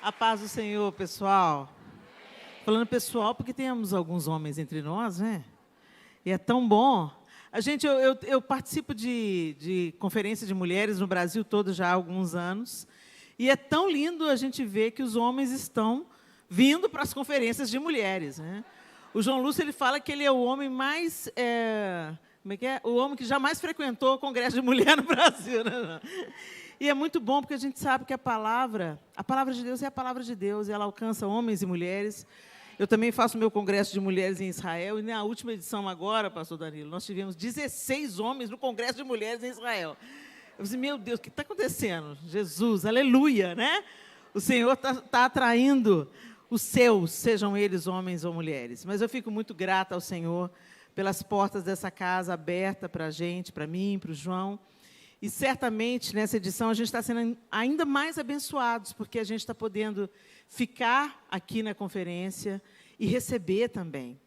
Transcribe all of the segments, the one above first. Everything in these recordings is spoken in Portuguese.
A paz do Senhor, pessoal. Falando pessoal, porque temos alguns homens entre nós, né? E é tão bom. Eu participo de conferências de mulheres no Brasil todo já há alguns anos. E é tão lindo a gente ver que os homens estão vindo para as conferências de mulheres, né? O João Lúcio, ele fala que ele é o homem mais... como é que é? O homem que jamais frequentou o congresso de mulher no Brasil, né? E é muito bom, porque a gente sabe que a palavra de Deus é a palavra de Deus, e ela alcança homens e mulheres. Eu também faço meu congresso de mulheres em Israel, e na última edição agora, pastor Danilo, nós tivemos 16 homens no congresso de mulheres em Israel. Eu disse, meu Deus, o que está acontecendo? Jesus, aleluia, né? O Senhor está atraindo os seus, sejam eles homens ou mulheres. Mas eu fico muito grata ao Senhor pelas portas dessa casa aberta para a gente, para mim, para o João. E, certamente, nessa edição, a gente está sendo ainda mais abençoados, porque a gente está podendo ficar aqui na conferência e receber também.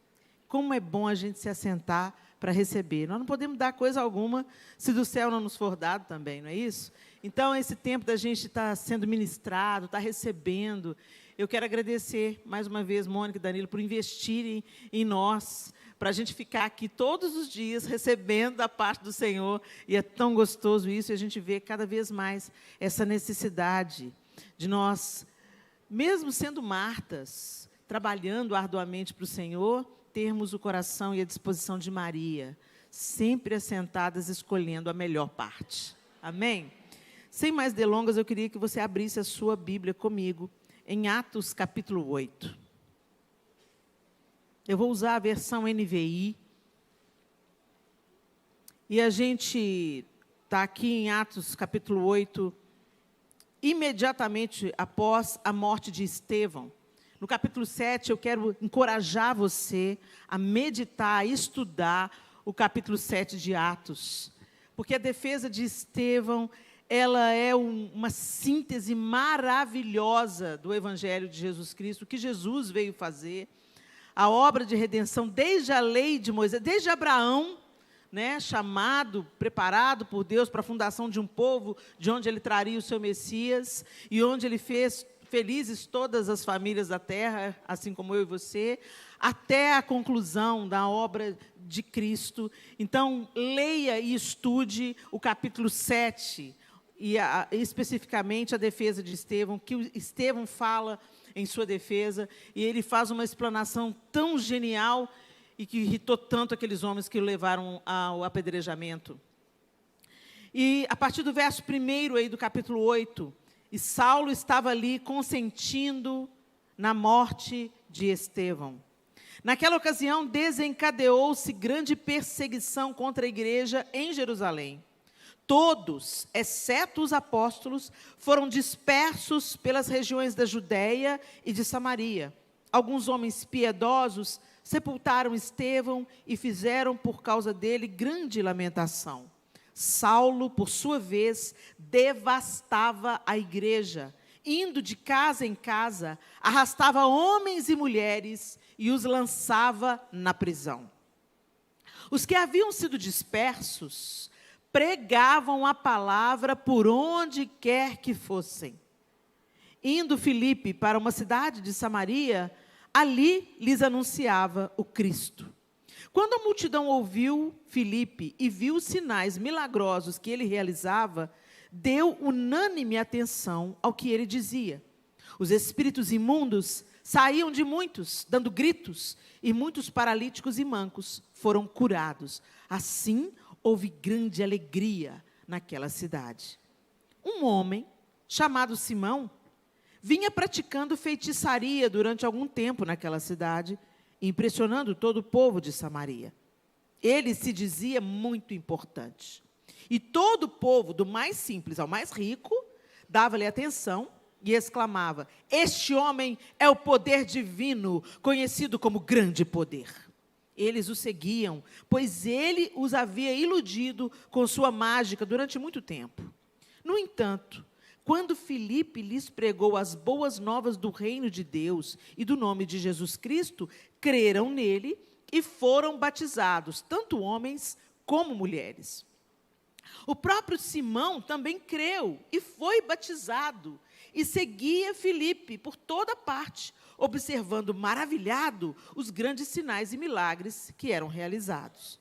Como é bom a gente se assentar para receber. Nós não podemos dar coisa alguma se do céu não nos for dado também, não é isso? Então, esse tempo da gente estar sendo ministrado, estar recebendo, eu quero agradecer, mais uma vez, Mônica e Danilo, por investirem em nós, para a gente ficar aqui todos os dias recebendo da parte do Senhor, e é tão gostoso isso, e a gente vê cada vez mais essa necessidade de nós, mesmo sendo Martas, trabalhando arduamente para o Senhor, termos o coração e a disposição de Maria, sempre assentadas, escolhendo a melhor parte. Amém? Sem mais delongas, eu queria que você abrisse a sua Bíblia comigo, em Atos, capítulo 8. Eu vou usar a versão NVI. E a gente está aqui em Atos, capítulo 8, imediatamente após a morte de Estevão. No capítulo 7, eu quero encorajar você a meditar, a estudar o capítulo 7 de Atos. Porque a defesa de Estevão, ela é uma síntese maravilhosa do Evangelho de Jesus Cristo, o que Jesus veio fazer. A obra de redenção, desde a lei de Moisés, desde Abraão, né, chamado, preparado por Deus para a fundação de um povo, de onde ele traria o seu Messias, e onde ele fez felizes todas as famílias da terra, assim como eu e você, até a conclusão da obra de Cristo. Então, leia e estude o capítulo 7, e especificamente a defesa de Estevão, que o Estevão fala em sua defesa, e ele faz uma explanação tão genial e que irritou tanto aqueles homens que o levaram ao apedrejamento. E a partir do verso 1 aí do capítulo 8, e Saulo estava ali consentindo na morte de Estevão. Naquela ocasião, desencadeou-se grande perseguição contra a igreja em Jerusalém. Todos, exceto os apóstolos, foram dispersos pelas regiões da Judéia e de Samaria. Alguns homens piedosos sepultaram Estevão e fizeram por causa dele grande lamentação. Saulo, por sua vez, devastava a igreja, indo de casa em casa, arrastava homens e mulheres e os lançava na prisão. Os que haviam sido dispersos pregavam a palavra por onde quer que fossem. Indo Filipe para uma cidade de Samaria, ali lhes anunciava o Cristo. Quando a multidão ouviu Filipe e viu os sinais milagrosos que ele realizava, deu unânime atenção ao que ele dizia. Os espíritos imundos saíam de muitos, dando gritos, e muitos paralíticos e mancos foram curados. Assim, houve grande alegria naquela cidade. Um homem, chamado Simão, vinha praticando feitiçaria durante algum tempo naquela cidade, impressionando todo o povo de Samaria. Ele se dizia muito importante. E todo o povo, do mais simples ao mais rico, dava-lhe atenção e exclamava: este homem é o poder divino, conhecido como grande poder. Eles o seguiam, pois ele os havia iludido com sua mágica durante muito tempo. No entanto, quando Filipe lhes pregou as boas novas do reino de Deus e do nome de Jesus Cristo, creram nele e foram batizados, tanto homens como mulheres. O próprio Simão também creu e foi batizado. e seguia Filipe por toda parte, observando maravilhado os grandes sinais e milagres que eram realizados.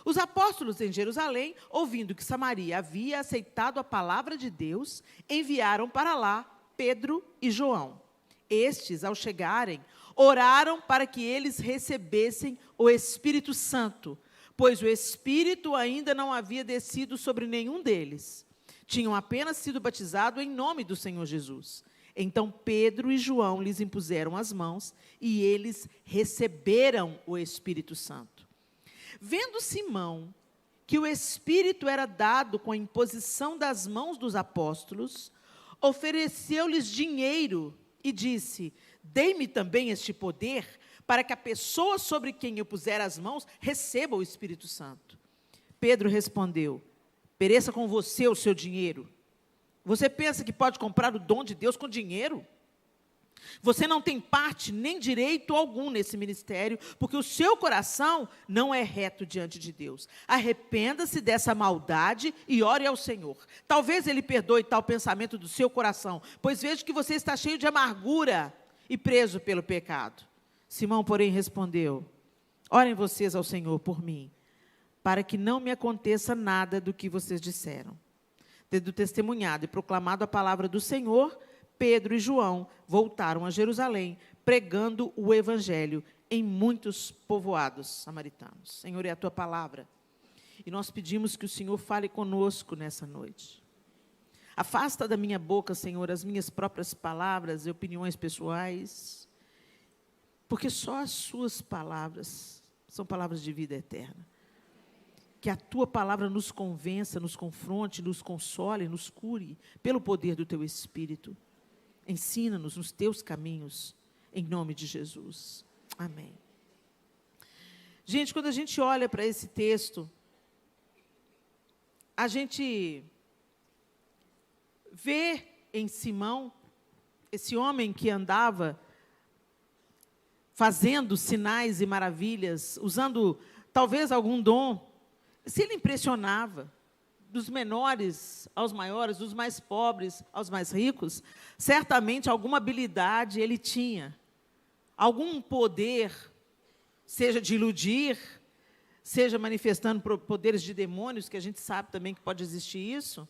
Os apóstolos em Jerusalém, ouvindo que Samaria havia aceitado a palavra de Deus, enviaram para lá Pedro e João. Estes, ao chegarem, oraram para que eles recebessem o Espírito Santo, pois o Espírito ainda não havia descido sobre nenhum deles. Tinham apenas sido batizados em nome do Senhor Jesus. Então Pedro e João lhes impuseram as mãos e eles receberam o Espírito Santo. Vendo Simão que o Espírito era dado com a imposição das mãos dos apóstolos, ofereceu-lhes dinheiro e disse: dei-me também este poder, para que a pessoa sobre quem eu puser as mãos receba o Espírito Santo. Pedro respondeu: pereça com você o seu dinheiro. Você pensa que pode comprar o dom de Deus com dinheiro? Você não tem parte nem direito algum nesse ministério, porque o seu coração não é reto diante de Deus. Arrependa-se dessa maldade e ore ao Senhor. Talvez Ele perdoe tal pensamento do seu coração, pois vejo que você está cheio de amargura e preso pelo pecado. Simão, porém, respondeu: orem vocês ao Senhor por mim, para que não me aconteça nada do que vocês disseram. Tendo testemunhado e proclamado a palavra do Senhor, Pedro e João voltaram a Jerusalém, pregando o evangelho em muitos povoados samaritanos. Senhor, é a tua palavra, e nós pedimos que o Senhor fale conosco nessa noite. Afasta da minha boca, Senhor, as minhas próprias palavras e opiniões pessoais, porque só as suas palavras são palavras de vida eterna. Que a tua palavra nos convença, nos confronte, nos console, nos cure, pelo poder do teu Espírito. Ensina-nos nos teus caminhos, em nome de Jesus. Amém. Gente, quando a gente olha para esse texto, a gente vê em Simão, esse homem que andava fazendo sinais e maravilhas, usando talvez algum dom, se ele impressionava, dos menores aos maiores, dos mais pobres aos mais ricos, certamente alguma habilidade ele tinha, algum poder, seja de iludir, seja manifestando poderes de demônios, que a gente sabe também que pode existir isso,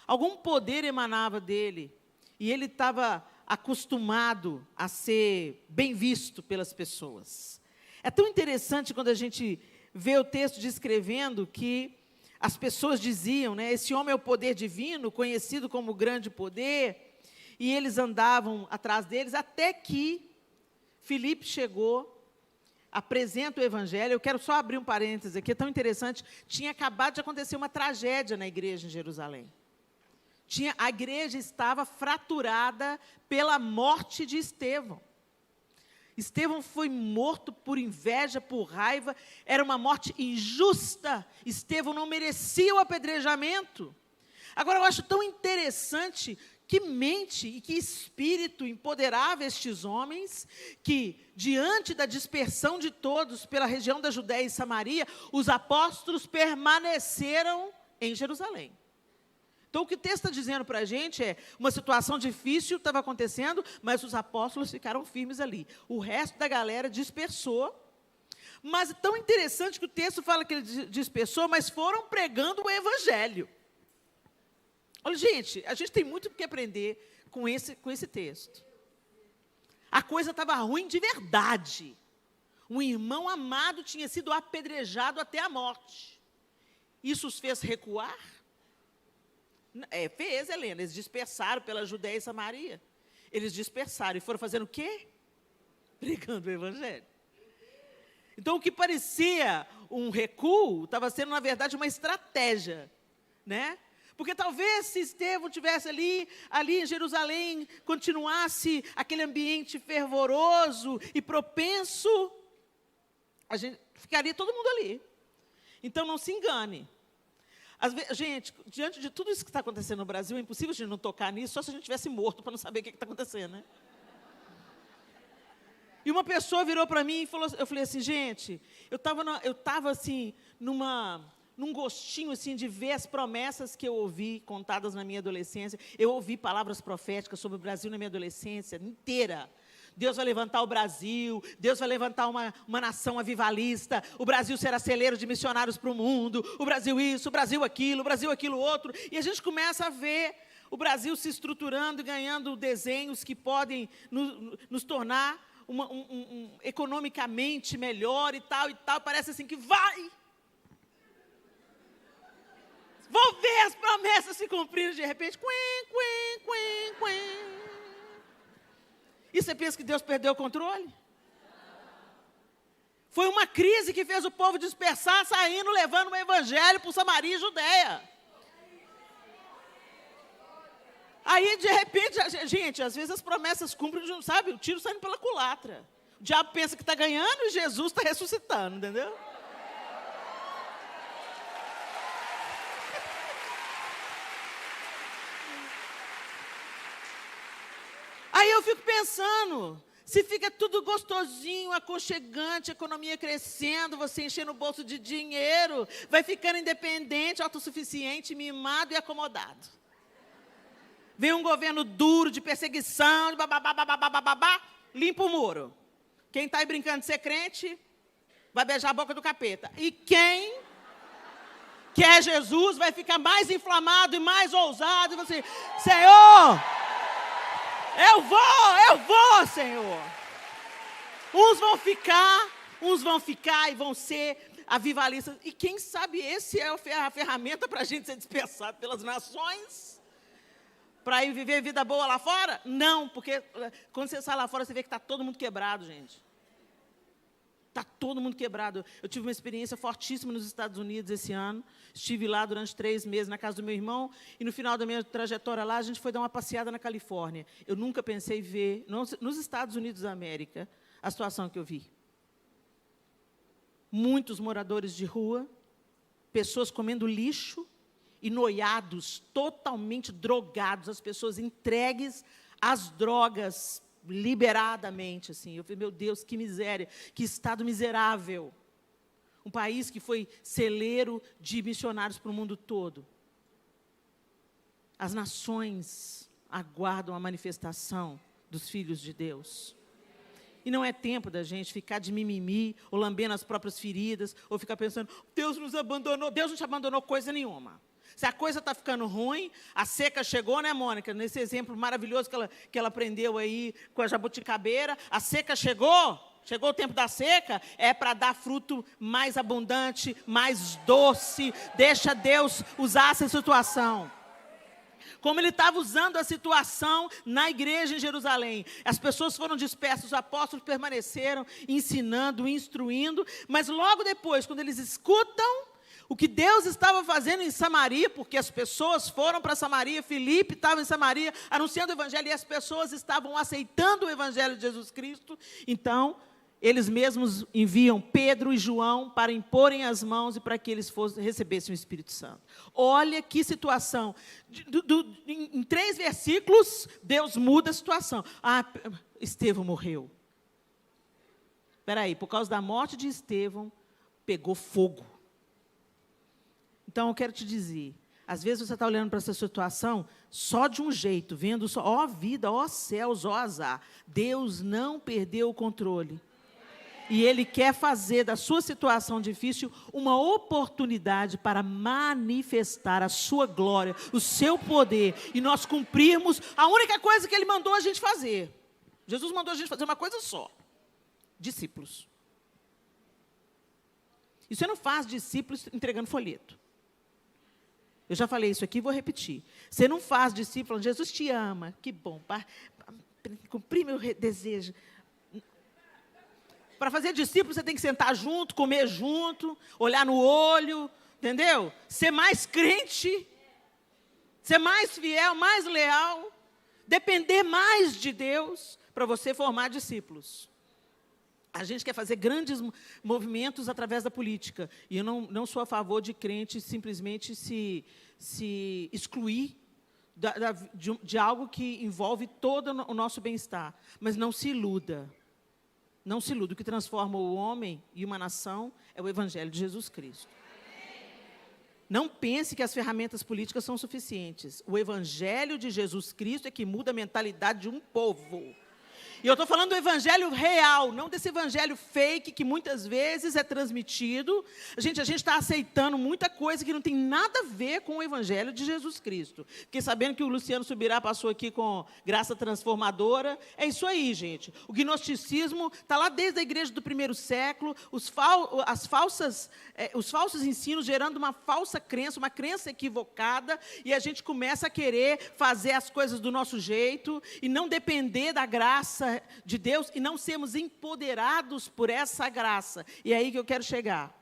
algum poder emanava dele, e ele estava acostumado a ser bem visto pelas pessoas. É tão interessante quando a gente vê o texto descrevendo que as pessoas diziam, né, esse homem é o poder divino, conhecido como grande poder, e eles andavam atrás deles, até que Filipe chegou, apresenta o evangelho. Eu quero só abrir um parênteses aqui, é tão interessante, tinha acabado de acontecer uma tragédia na igreja em Jerusalém. A igreja estava fraturada pela morte de Estevão. Estevão foi morto por inveja, por raiva, era uma morte injusta. Estevão não merecia o apedrejamento. Agora, eu acho tão interessante que mente e que espírito empoderava estes homens, que, diante da dispersão de todos pela região da Judéia e Samaria, os apóstolos permaneceram em Jerusalém. Então, o que o texto está dizendo para a gente é, uma situação difícil estava acontecendo, mas os apóstolos ficaram firmes ali. O resto da galera dispersou, mas é tão interessante que o texto fala que ele dispersou, mas foram pregando o evangelho. Olha, gente, a gente tem muito o que aprender com esse texto. A coisa estava ruim de verdade. Um irmão amado tinha sido apedrejado até a morte. Isso os fez recuar? Fez, Helena, eles dispersaram pela Judéia e Samaria. Eles dispersaram e foram fazendo o quê? Pregando o evangelho. Então, o que parecia um recuo, estava sendo, na verdade, uma estratégia, né? Porque talvez se Estevão estivesse ali em Jerusalém, continuasse aquele ambiente fervoroso e propenso, a gente ficaria todo mundo ali. Então, não se engane. Gente, diante de tudo isso que está acontecendo no Brasil, é impossível a gente não tocar nisso, só se a gente tivesse morto para não saber o que está acontecendo, né? E uma pessoa virou para mim e falou, eu falei assim, gente, eu estava assim, num gostinho assim de ver as promessas que eu ouvi contadas na minha adolescência. Eu ouvi palavras proféticas sobre o Brasil na minha adolescência inteira. Deus vai levantar o Brasil, Deus vai levantar uma nação avivalista, o Brasil será celeiro de missionários para o mundo, o Brasil isso, o Brasil aquilo outro. E a gente começa a ver o Brasil se estruturando e ganhando desenhos que podem nos tornar economicamente melhor e tal, parece assim que vai. Vou ver as promessas se cumprirem de repente. E você pensa que Deus perdeu o controle? Foi uma crise que fez o povo dispersar, saindo, levando o evangelho para Samaria e Judeia. Aí, de repente, gente, às vezes as promessas cumprem, sabe, o tiro saindo pela culatra. O diabo pensa que está ganhando e Jesus está ressuscitando, entendeu? Aí eu fico pensando, se fica tudo gostosinho, aconchegante, a economia crescendo, você enchendo o bolso de dinheiro, vai ficando independente, autossuficiente, mimado e acomodado. Vem um governo duro, de perseguição, de babá, limpa o muro. Quem está aí brincando de ser crente, vai beijar a boca do capeta. E quem quer Jesus, vai ficar mais inflamado e mais ousado, e você, Senhor, eu vou, Senhor. Uns vão ficar e vão ser avivalistas. E quem sabe esse é a ferramenta para a gente ser dispersado pelas nações? Para ir viver vida boa lá fora? Não, porque quando você sai lá fora, você vê que está todo mundo quebrado, gente. Está todo mundo quebrado. Eu tive uma experiência fortíssima nos Estados Unidos esse ano. Estive lá durante 3 meses na casa do meu irmão. E no final da minha trajetória lá, a gente foi dar uma passeada na Califórnia. Eu nunca pensei ver, nos Estados Unidos da América, a situação que eu vi. Muitos moradores de rua, pessoas comendo lixo, e noiados, totalmente drogados, as pessoas entregues às drogas, liberadamente, assim. Eu falei, meu Deus, que miséria, que estado miserável. Um país que foi celeiro de missionários para o mundo todo. As nações aguardam a manifestação dos filhos de Deus. E não é tempo da gente ficar de mimimi, ou lambendo as próprias feridas, ou ficar pensando, Deus nos abandonou. Deus não te abandonou coisa nenhuma. Se a coisa está ficando ruim, a seca chegou, né, Mônica? Nesse exemplo maravilhoso que ela aprendeu aí com a jabuticabeira, a seca chegou o tempo da seca, é para dar fruto mais abundante, mais doce. Deixa Deus usar essa situação. Como Ele estava usando a situação na igreja em Jerusalém. As pessoas foram dispersas, os apóstolos permaneceram ensinando, instruindo, mas logo depois, quando eles escutam o que Deus estava fazendo em Samaria, porque as pessoas foram para Samaria, Filipe estava em Samaria, anunciando o Evangelho, e as pessoas estavam aceitando o Evangelho de Jesus Cristo. Então, eles mesmos enviam Pedro e João para imporem as mãos e para que eles recebessem o Espírito Santo. Olha que situação. Em 3 versículos, Deus muda a situação. Estevão morreu. Espera aí, por causa da morte de Estevão, pegou fogo. Então, eu quero te dizer, às vezes você está olhando para essa situação só de um jeito, vendo só, ó vida, ó céus, ó azar. Deus não perdeu o controle. E Ele quer fazer da sua situação difícil uma oportunidade para manifestar a sua glória, o seu poder, e nós cumprirmos a única coisa que Ele mandou a gente fazer. Jesus mandou a gente fazer uma coisa só: discípulos. E você não faz discípulos entregando folheto. Eu já falei isso aqui, vou repetir. Você não faz discípulo, Jesus te ama, que bom, para cumprir meu desejo. Para fazer discípulo, você tem que sentar junto, comer junto, olhar no olho, entendeu? Ser mais crente, ser mais fiel, mais leal, depender mais de Deus para você formar discípulos. A gente quer fazer grandes movimentos através da política. E eu não sou a favor de crente simplesmente se excluir de algo que envolve todo o nosso bem-estar. Mas não se iluda. Não se iluda. O que transforma o homem e uma nação é o Evangelho de Jesus Cristo. Não pense que as ferramentas políticas são suficientes. O Evangelho de Jesus Cristo é que muda a mentalidade de um povo. E eu estou falando do evangelho real, não desse evangelho fake que muitas vezes é transmitido. A gente está aceitando muita coisa que não tem nada a ver com o evangelho de Jesus Cristo. Fiquei sabendo que o Luciano Subirá passou aqui com graça transformadora. É isso aí, gente. O gnosticismo está lá desde a igreja do primeiro século, os falsos ensinos gerando uma falsa crença, uma crença equivocada, e a gente começa a querer fazer as coisas do nosso jeito e não depender da graça de Deus e não sermos empoderados por essa graça. E é aí que eu quero chegar.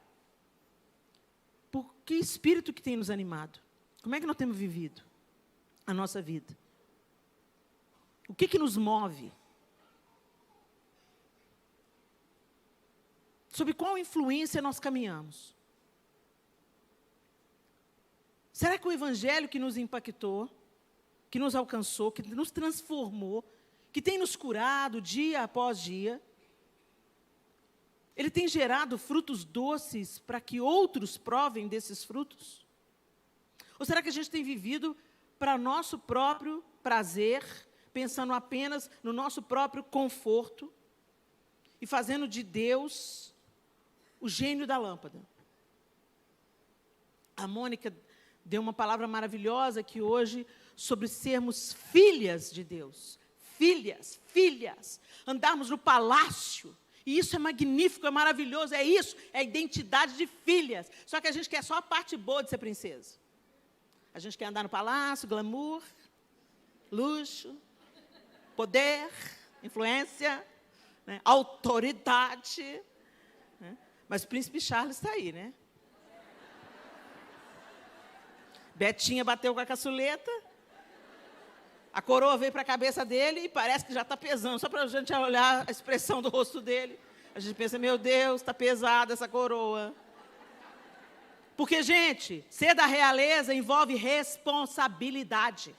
Por que espírito que tem nos animado? Como é que nós temos vivido a nossa vida? O que nos move? Sob qual influência nós caminhamos? Será que o evangelho que nos impactou, que nos alcançou, que nos transformou, que tem nos curado dia após dia, ele tem gerado frutos doces para que outros provem desses frutos? Ou será que a gente tem vivido para nosso próprio prazer, pensando apenas no nosso próprio conforto e fazendo de Deus o gênio da lâmpada? A Mônica deu uma palavra maravilhosa aqui hoje sobre sermos filhas de Deus. Filhas, andarmos no palácio, e isso é magnífico, é maravilhoso, é isso, é a identidade de filhas, só que a gente quer só a parte boa de ser princesa, a gente quer andar no palácio, glamour, luxo, poder, influência, né, autoridade, né? Mas o príncipe Charles está aí, né? Betinha bateu com a caçuleta, a coroa veio para a cabeça dele e parece que já está pesando. Só para a gente olhar a expressão do rosto dele, a gente pensa, meu Deus, está pesada essa coroa. Porque, gente, ser da realeza envolve responsabilidade.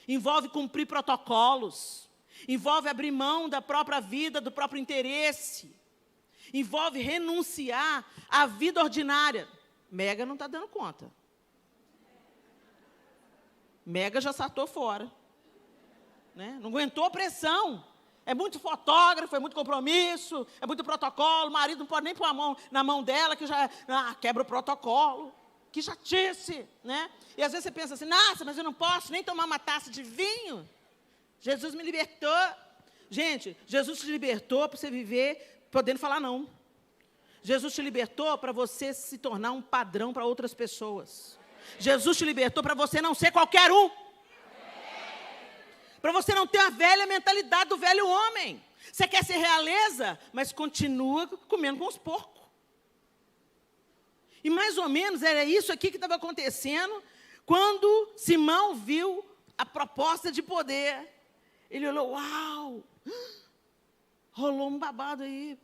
Envolve cumprir protocolos. Envolve abrir mão da própria vida, do próprio interesse. Envolve renunciar à vida ordinária. Mega não está dando conta. Mega já saltou fora, né? Não aguentou a pressão. É muito fotógrafo, é muito compromisso, é muito protocolo. O marido não pode nem pôr a mão na mão dela, que já quebra o protocolo. Que chatice, né? E às vezes você pensa assim, nossa, mas eu não posso nem tomar uma taça de vinho. Jesus me libertou. Gente, Jesus te libertou para você viver podendo falar não. Jesus te libertou para você se tornar um padrão para outras pessoas. Jesus te libertou para você não ser qualquer um. Para você não ter a velha mentalidade do velho homem. Você quer ser realeza, mas continua comendo com os porcos. E mais ou menos era isso aqui que estava acontecendo quando Simão viu a proposta de poder. Ele olhou, uau, rolou um babado aí.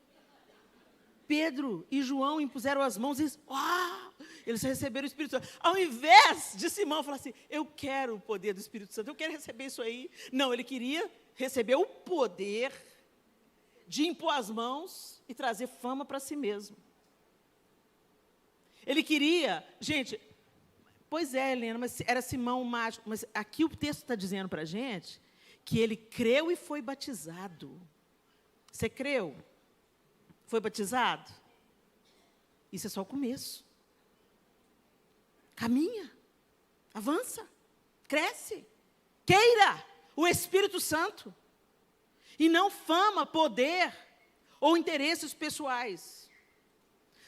Pedro e João impuseram as mãos e disse, uau, eles receberam o Espírito Santo. Ao invés de Simão falar assim, eu quero o poder do Espírito Santo, eu quero receber isso aí. Não, ele queria receber o poder de impor as mãos e trazer fama para si mesmo. Ele queria, gente, pois é, Helena, mas era Simão o mágico. Mas aqui o texto está dizendo para a gente que ele creu e foi batizado. Você creu? Foi batizado? Isso é só o começo. Caminha, avança, cresce, queira o Espírito Santo. E não fama, poder ou interesses pessoais.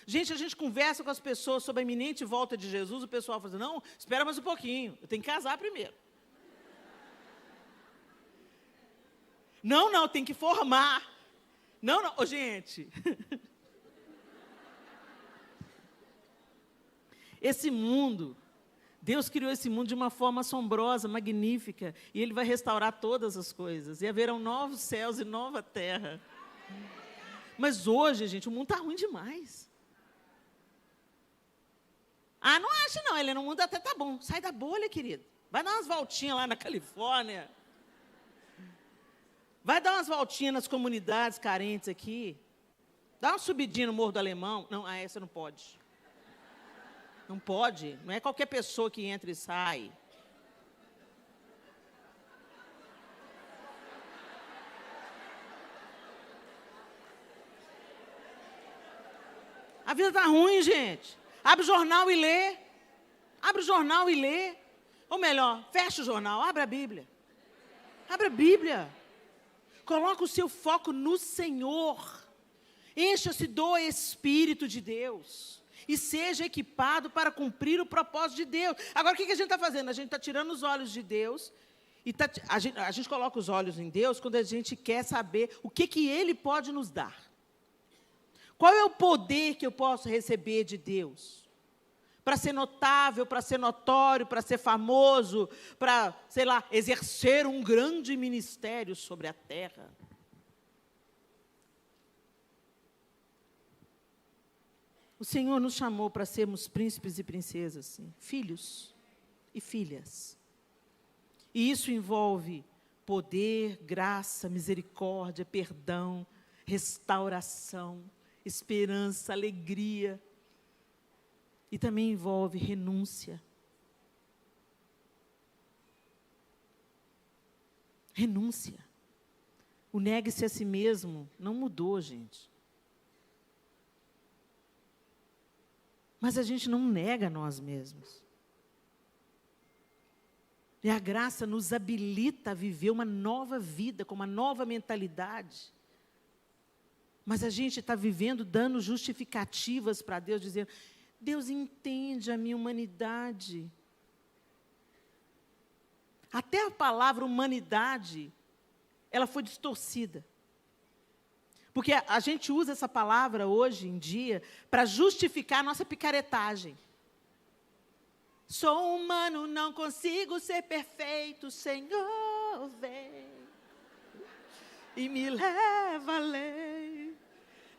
Gente, a gente conversa com as pessoas sobre a iminente volta de Jesus, o pessoal fala assim, não, espera mais um pouquinho, eu tenho que casar primeiro. Não, tem que formar. Não, oh, gente. Esse mundo, Deus criou esse mundo de uma forma assombrosa, magnífica, e Ele vai restaurar todas as coisas, e haverão novos céus e nova terra. Mas hoje, gente, o mundo está ruim demais. Ah, não acha não, Helena, o mundo até está bom. Sai da bolha, querido. Vai dar umas voltinhas lá na Califórnia. Vai dar umas voltinhas nas comunidades carentes aqui. Dá uma subidinha no Morro do Alemão. Não, essa não pode. Não pode, não é qualquer pessoa que entra e sai. A vida está ruim, gente. Abre o jornal e lê. Abre o jornal e lê. Ou melhor, fecha o jornal, abre a Bíblia. Abre a Bíblia. Coloca o seu foco no Senhor. Encha-se do Espírito de Deus. E seja equipado para cumprir o propósito de Deus. Agora, o que a gente está fazendo? A gente está tirando os olhos de Deus. E a gente coloca os olhos em Deus quando a gente quer saber o que Ele pode nos dar. Qual é o poder que eu posso receber de Deus? Para ser notável, para ser notório, para ser famoso, para, sei lá, exercer um grande ministério sobre a terra. O Senhor nos chamou para sermos príncipes e princesas, sim, filhos e filhas. E isso envolve poder, graça, misericórdia, perdão, restauração, esperança, alegria. E também envolve renúncia. Renúncia. O negue-se a si mesmo não mudou, gente. Mas a gente não nega a nós mesmos. E a graça nos habilita a viver uma nova vida, com uma nova mentalidade. Mas a gente está vivendo, dando justificativas para Deus, dizendo, Deus entende a minha humanidade. Até a palavra humanidade, ela foi distorcida. Porque a gente usa essa palavra hoje em dia para justificar a nossa picaretagem. Sou humano, não consigo ser perfeito, Senhor, vem e me leva além.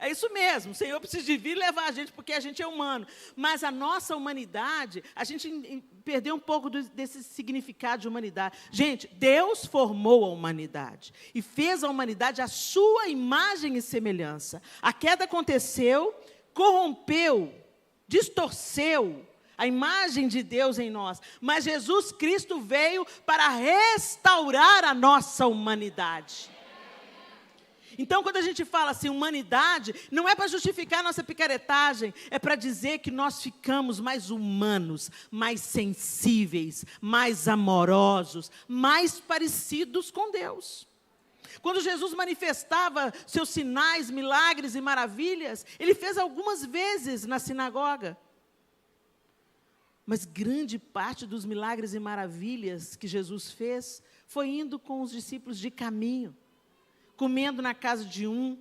É isso mesmo, o Senhor precisa de vir levar a gente, porque a gente é humano. Mas a nossa humanidade, a gente perdeu um pouco desse significado de humanidade. Gente, Deus formou a humanidade e fez a humanidade a sua imagem e semelhança. A queda aconteceu, corrompeu, distorceu a imagem de Deus em nós. Mas Jesus Cristo veio para restaurar a nossa humanidade. Então, quando a gente fala assim, humanidade, não é para justificar a nossa picaretagem, é para dizer que nós ficamos mais humanos, mais sensíveis, mais amorosos, mais parecidos com Deus. Quando Jesus manifestava seus sinais, milagres e maravilhas, Ele fez algumas vezes na sinagoga. Mas grande parte dos milagres e maravilhas que Jesus fez, foi indo com os discípulos de caminho. Comendo na casa de um,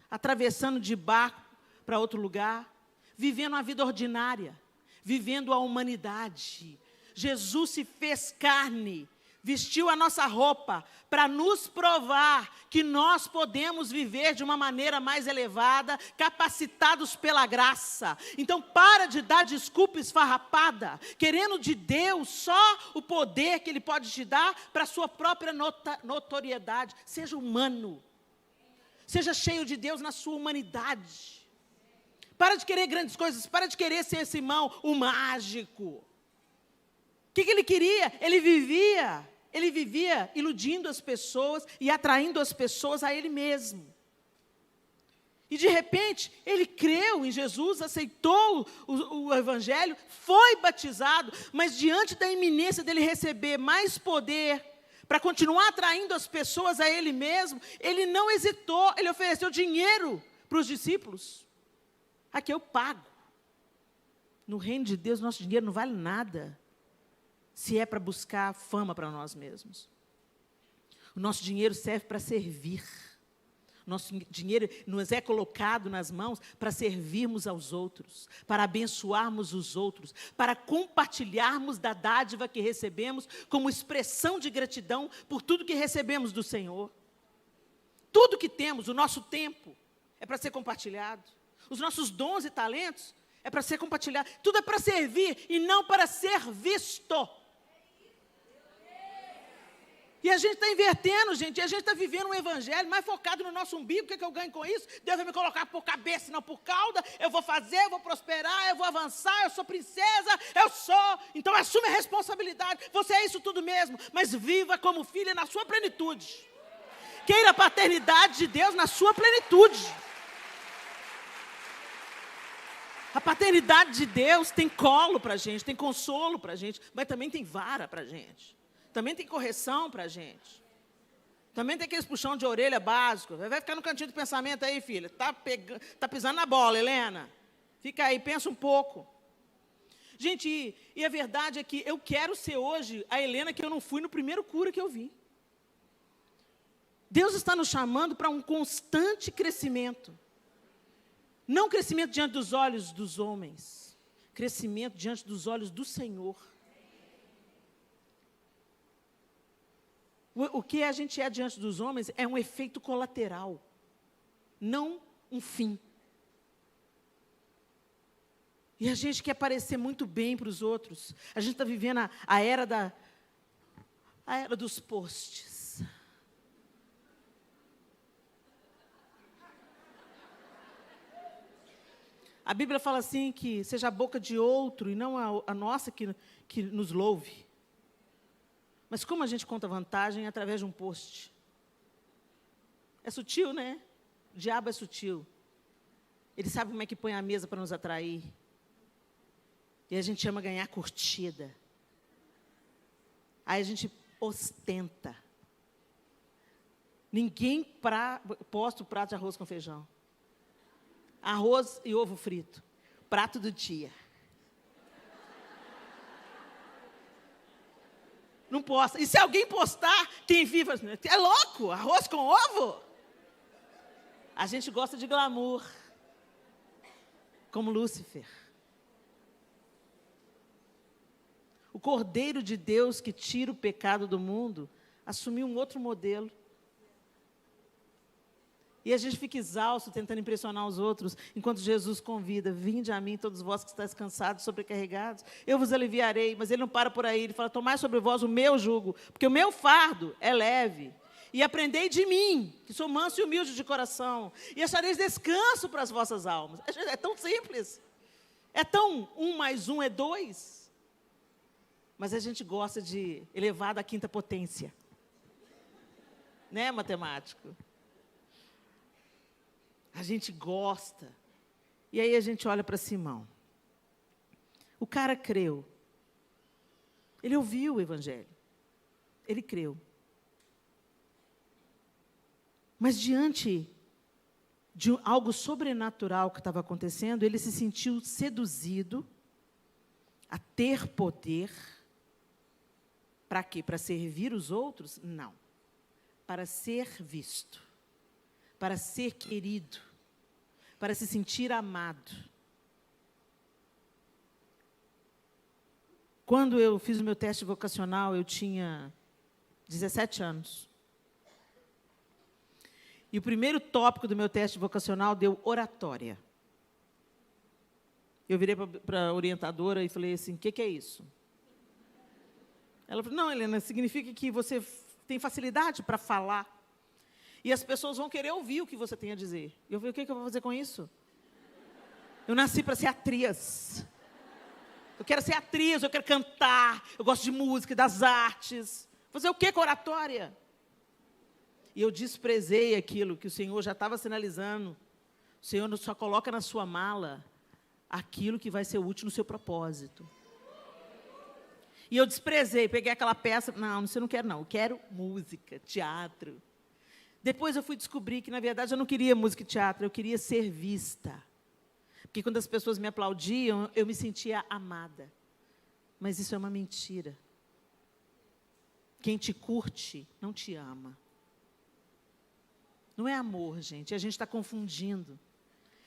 atravessando de barco para outro lugar, vivendo a vida ordinária, vivendo a humanidade. Jesus se fez carne, vestiu a nossa roupa, para nos provar que nós podemos viver de uma maneira mais elevada, capacitados pela graça. Então, para de dar desculpa esfarrapada, querendo de Deus só o poder que Ele pode te dar para a sua própria notoriedade. Seja humano. Seja cheio de Deus na sua humanidade. Para de querer grandes coisas, para de querer ser Simão, o mágico. O que ele queria? Ele vivia iludindo as pessoas e atraindo as pessoas a ele mesmo. E de repente, ele creu em Jesus, aceitou o Evangelho, foi batizado, mas diante da iminência dele receber mais poder, para continuar atraindo as pessoas a ele mesmo, ele não hesitou, ele ofereceu dinheiro para os discípulos. Aqui eu pago. No reino de Deus, nosso dinheiro não vale nada, se é para buscar fama para nós mesmos. O nosso dinheiro serve para servir. Nosso dinheiro nos é colocado nas mãos para servirmos aos outros, para abençoarmos os outros, para compartilharmos da dádiva que recebemos como expressão de gratidão por tudo que recebemos do Senhor. Tudo que temos, o nosso tempo, é para ser compartilhado. Os nossos dons e talentos é para ser compartilhado. Tudo é para servir e não para ser visto. E a gente está invertendo, gente, e a gente está vivendo um evangelho mais focado no nosso umbigo. O que eu ganho com isso? Deus vai me colocar por cabeça, não por cauda. Eu vou fazer, eu vou prosperar, eu vou avançar, eu sou princesa, eu sou. Então assume a responsabilidade. Você é isso tudo mesmo, mas viva como filha na sua plenitude. Queira a paternidade de Deus na sua plenitude. A paternidade de Deus tem colo para a gente, tem consolo para a gente, mas também tem vara para a gente. Também tem correção para a gente. Também tem aqueles puxão de orelha básico. Vai ficar no cantinho do pensamento aí, filha. Tá pisando na bola, Helena. Fica aí, pensa um pouco. Gente, e a verdade é que eu quero ser hoje a Helena que eu não fui no primeiro cura que eu vi. Deus está nos chamando para um constante crescimento. Não crescimento diante dos olhos dos homens. Crescimento diante dos olhos do Senhor. O que a gente é diante dos homens é um efeito colateral. Não um fim. E a gente quer parecer muito bem para os outros. A gente está vivendo a era dos posts. A Bíblia fala assim que seja a boca de outro e não a nossa que nos louve. Mas como a gente conta vantagem através de um post? É sutil, né? O diabo é sutil. Ele sabe como é que põe a mesa para nos atrair. E a gente ama ganhar curtida. Aí a gente ostenta. Ninguém posta o prato de arroz com feijão. Arroz e ovo frito. Prato do dia. Não posta. E se alguém postar, quem vive... É louco? Arroz com ovo? A gente gosta de glamour. Como Lúcifer. O Cordeiro de Deus que tira o pecado do mundo, assumiu um outro modelo. E a gente fica exausto tentando impressionar os outros, enquanto Jesus convida, vinde a mim todos vós que estáis cansados, sobrecarregados, eu vos aliviarei. Mas ele não para por aí, ele fala, tomai sobre vós o meu jugo, porque o meu fardo é leve. E aprendei de mim, que sou manso e humilde de coração, e achareis descanso para as vossas almas. É tão simples. É tão 1 mais 1 é 2. Mas a gente gosta de elevar da quinta potência. Né, matemático? A gente gosta. E aí a gente olha para Simão. O cara creu. Ele ouviu o evangelho. Ele creu. Mas diante de algo sobrenatural que estava acontecendo, ele se sentiu seduzido a ter poder. Para quê? Para servir os outros? Não. Para ser visto. Para ser querido. Para se sentir amado. Quando eu fiz o meu teste vocacional, eu tinha 17 anos. E o primeiro tópico do meu teste vocacional deu oratória. Eu virei para a orientadora e falei assim, o que é isso? Ela falou, não, Helena, significa que você tem facilidade para falar. E as pessoas vão querer ouvir o que você tem a dizer. Eu falei, o que eu vou fazer com isso? Eu nasci para ser atriz. Eu quero ser atriz, eu quero cantar. Eu gosto de música, das artes. Fazer o que com oratória? E eu desprezei aquilo que o Senhor já estava sinalizando. O Senhor só coloca na sua mala aquilo que vai ser útil no seu propósito. E eu desprezei, peguei aquela peça. Não, isso eu não quero, não. Eu quero música, teatro. Depois eu fui descobrir que, na verdade, eu não queria música e teatro, eu queria ser vista. Porque quando as pessoas me aplaudiam, eu me sentia amada. Mas isso é uma mentira. Quem te curte, não te ama. Não é amor, gente. A gente está confundindo.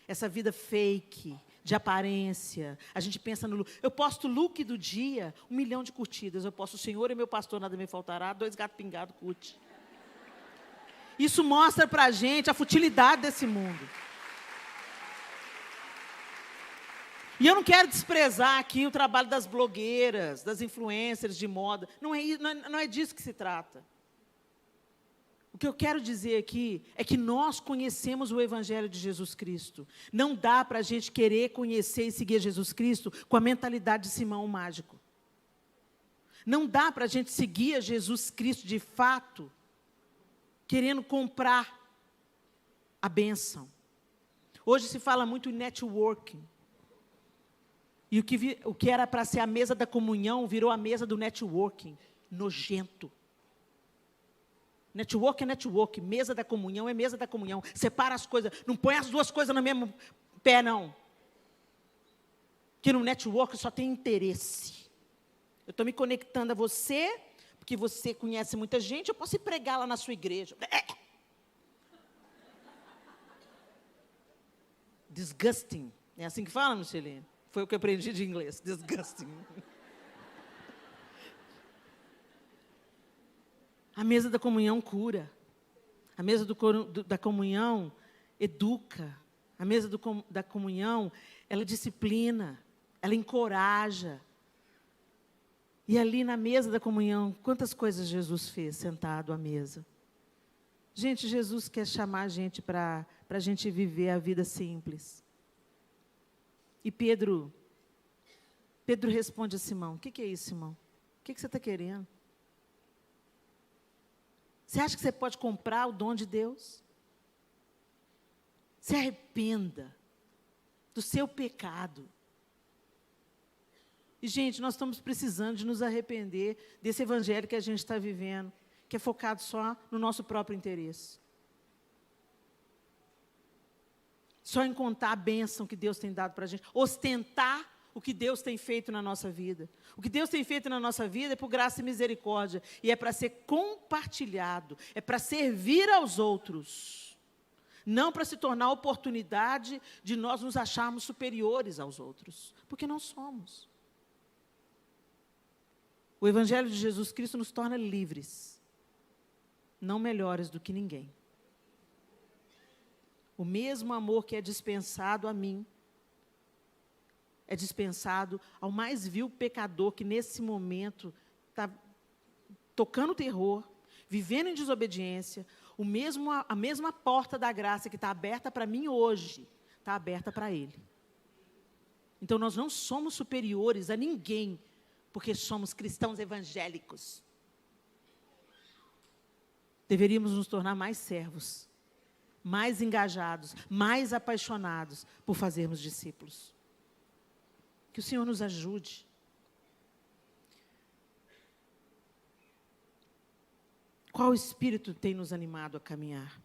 Essa vida fake, de aparência. A gente pensa no... Eu posto look do dia, 1 milhão de curtidas. Eu posto o Senhor é meu pastor, nada me faltará. 2 gatos pingados, curte. Isso mostra para a gente a futilidade desse mundo. E eu não quero desprezar aqui o trabalho das blogueiras, das influencers de moda. Não é disso que se trata. que eu quero dizer aqui é que nós conhecemos o Evangelho de Jesus Cristo. Não dá para a gente querer conhecer e seguir Jesus Cristo com a mentalidade de Simão o Mágico. Não dá para a gente seguir a Jesus Cristo de fato, querendo comprar a bênção. Hoje se fala muito em networking. E o que era para ser a mesa da comunhão virou a mesa do networking. Nojento. Network é network, mesa da comunhão é mesa da comunhão. Separa as coisas, não põe as duas coisas no mesmo pé, não. Porque no network só tem interesse. Eu estou me conectando a você, porque você conhece muita gente, eu posso ir pregar lá na sua igreja. Disgusting. É assim que fala, Michelene? Foi o que eu aprendi de inglês. Disgusting. A mesa da comunhão cura. A mesa da comunhão educa. A mesa da comunhão, ela disciplina. Ela encoraja. E ali na mesa da comunhão, quantas coisas Jesus fez sentado à mesa? Gente, Jesus quer chamar a gente para a gente viver a vida simples. E Pedro responde a Simão: o que é isso, Simão? O que você está querendo? Você acha que você pode comprar o dom de Deus? Se arrependa do seu pecado. E, gente, nós estamos precisando de nos arrepender desse evangelho que a gente está vivendo, que é focado só no nosso próprio interesse. Só em contar a bênção que Deus tem dado para a gente. Ostentar o que Deus tem feito na nossa vida. O que Deus tem feito na nossa vida é por graça e misericórdia. E é para ser compartilhado. É para servir aos outros. Não para se tornar oportunidade de nós nos acharmos superiores aos outros. Porque não somos. O Evangelho de Jesus Cristo nos torna livres. Não melhores do que ninguém. O mesmo amor que é dispensado a mim, é dispensado ao mais vil pecador que nesse momento está tocando terror, vivendo em desobediência. A mesma porta da graça que está aberta para mim hoje, está aberta para ele. Então nós não somos superiores a ninguém, porque somos cristãos evangélicos. Deveríamos nos tornar mais servos, mais engajados, mais apaixonados por fazermos discípulos. Que o Senhor nos ajude. Qual espírito tem nos animado a caminhar?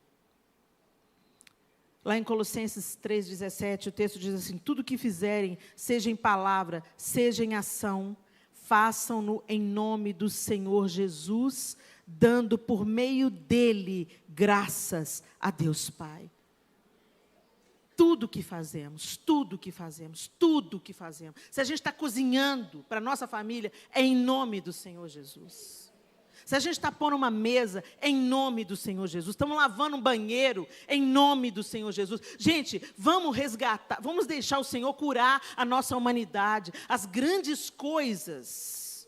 Lá em Colossenses 3,17, o texto diz assim: tudo que fizerem, seja em palavra, seja em ação, façam-no em nome do Senhor Jesus, dando por meio dele graças a Deus Pai. Tudo que fazemos, tudo que fazemos, tudo que fazemos. Se a gente está cozinhando para a nossa família, é em nome do Senhor Jesus. Se a gente está pondo uma mesa, é em nome do Senhor Jesus. Estamos lavando um banheiro, é em nome do Senhor Jesus. Gente, vamos resgatar, vamos deixar o Senhor curar a nossa humanidade. As grandes coisas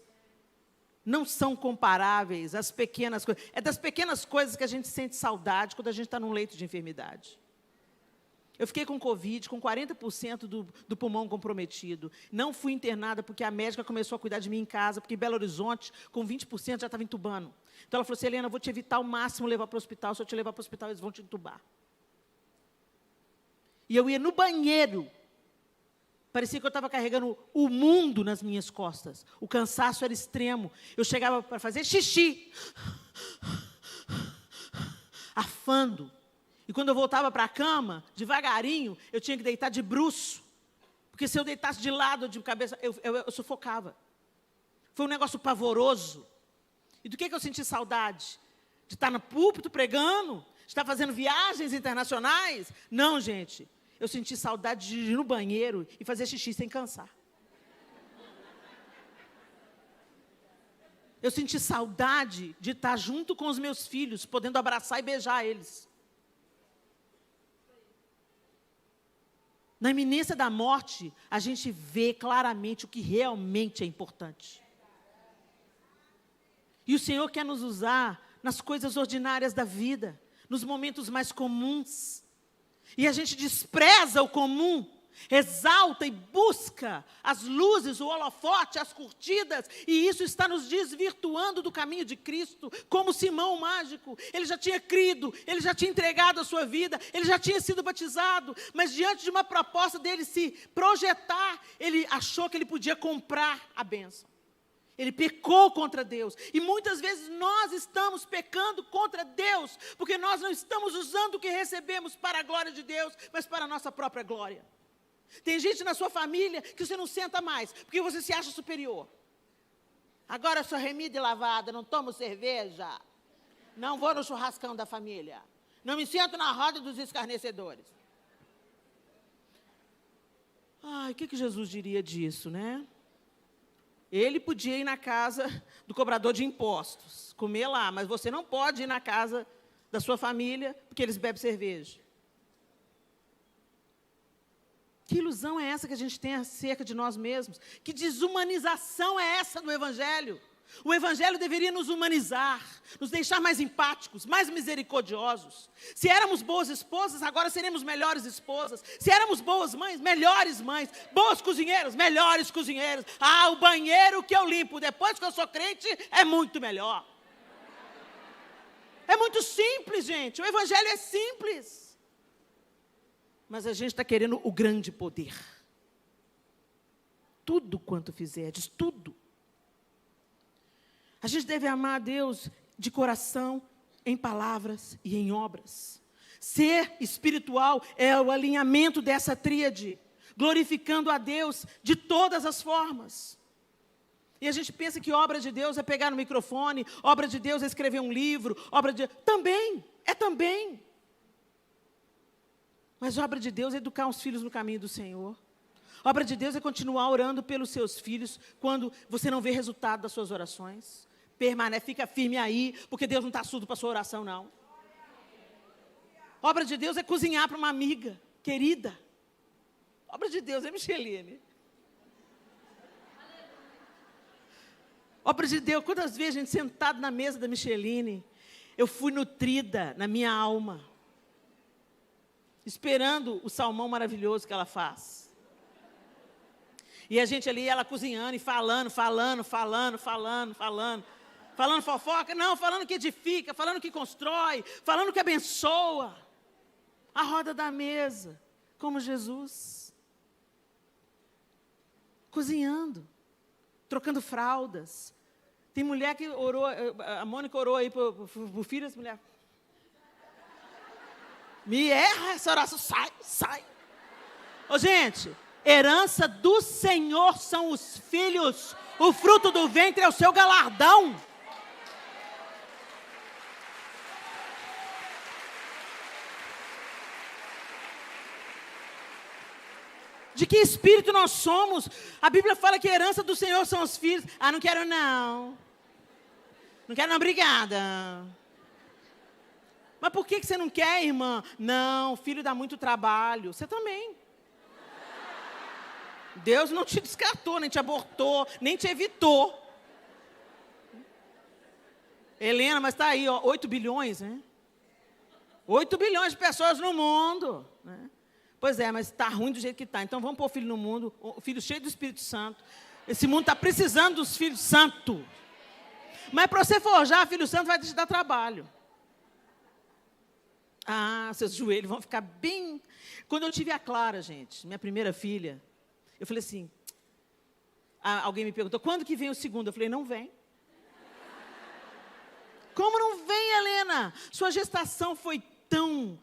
não são comparáveis às pequenas coisas. É das pequenas coisas que a gente sente saudade quando a gente está num leito de enfermidade. Eu fiquei com Covid, com 40% do pulmão comprometido. Não fui internada porque a médica começou a cuidar de mim em casa, porque em Belo Horizonte, com 20%, já estava entubando. Então ela falou assim: Helena, eu vou te evitar ao máximo levar para o hospital. Se eu te levar para o hospital, eles vão te entubar. E eu ia no banheiro. Parecia que eu estava carregando o mundo nas minhas costas. O cansaço era extremo. Eu chegava para fazer xixi. Afando. E quando eu voltava para a cama, devagarinho, eu tinha que deitar de bruço. Porque se eu deitasse de lado ou de cabeça, eu sufocava. Foi um negócio pavoroso. E do que eu senti saudade? De estar no púlpito pregando? De estar fazendo viagens internacionais? Não, gente. Eu senti saudade de ir no banheiro e fazer xixi sem cansar. Eu senti saudade de estar junto com os meus filhos, podendo abraçar e beijar eles. Na iminência da morte, a gente vê claramente o que realmente é importante. E o Senhor quer nos usar nas coisas ordinárias da vida, nos momentos mais comuns. E a gente despreza o comum, exalta e busca as luzes, o holofote, as curtidas, e isso está nos desvirtuando do caminho de Cristo, como Simão o mágico. Ele já tinha crido, ele já tinha entregado a sua vida, ele já tinha sido batizado, mas diante de uma proposta dele se projetar, ele achou que ele podia comprar a bênção. Ele pecou contra Deus. E muitas vezes nós estamos pecando contra Deus, porque nós não estamos usando o que recebemos para a glória de Deus, mas para a nossa própria glória. Tem gente na sua família que você não senta mais, porque você se acha superior. Agora eu sou remida e lavada, não tomo cerveja, não vou no churrascão da família, não me sento na roda dos escarnecedores. Ai, o que Jesus diria disso, né? Ele podia ir na casa do cobrador de impostos, comer lá, mas você não pode ir na casa da sua família, porque eles bebem cerveja. Que ilusão é essa que a gente tem acerca de nós mesmos? Que desumanização é essa do Evangelho? O Evangelho deveria nos humanizar, nos deixar mais empáticos, mais misericordiosos. Se éramos boas esposas, agora seremos melhores esposas. Se éramos boas mães, melhores mães. Boas cozinheiras, melhores cozinheiras. Ah, o banheiro que eu limpo depois que eu sou crente é muito melhor. É muito simples, gente. O Evangelho é simples. Mas a gente está querendo o grande poder. Tudo quanto fizerdes, tudo. A gente deve amar a Deus de coração, em palavras e em obras. Ser espiritual é o alinhamento dessa tríade, glorificando a Deus de todas as formas. E a gente pensa que obra de Deus é pegar no microfone, obra de Deus é escrever um livro, também. Mas obra de Deus é educar os filhos no caminho do Senhor. Obra de Deus é continuar orando pelos seus filhos quando você não vê resultado das suas orações. Permanece, fica firme aí, porque Deus não está surdo para a sua oração, não. Obra de Deus é cozinhar para uma amiga querida. Obra de Deus é Micheline. Obra de Deus, quantas vezes a gente sentado na mesa da Micheline, eu fui nutrida na minha alma, esperando o salmão maravilhoso que ela faz. E a gente ali, ela cozinhando e falando fofoca, não, falando que edifica, falando que constrói, falando que abençoa. A roda da mesa, como Jesus. Cozinhando, trocando fraldas. Tem mulher que orou, a Mônica orou aí para o filho dessa mulher. Me erra essa oração, sai. Ô, gente, herança do Senhor são os filhos, o fruto do ventre é o seu galardão. De que espírito nós somos? A Bíblia fala que a herança do Senhor são os filhos. Ah, não quero não. Não quero não, obrigada. Mas por que você não quer, irmã? Não, filho dá muito trabalho. Você também. Deus não te descartou, nem te abortou, nem te evitou. Helena, mas está aí, ó, 8 bilhões, né? 8 bilhões de pessoas no mundo, né? Pois é, mas está ruim do jeito que está. Então vamos pôr o filho no mundo, o filho cheio do Espírito Santo. Esse mundo está precisando dos filhos santos. Mas para você forjar filho santo vai te dar trabalho. Ah, seus joelhos vão ficar bem... Quando eu tive a Clara, gente, minha primeira filha, eu falei assim, alguém me perguntou, quando que vem o segundo? Eu falei, não vem. Como não vem, Helena? Sua gestação foi tão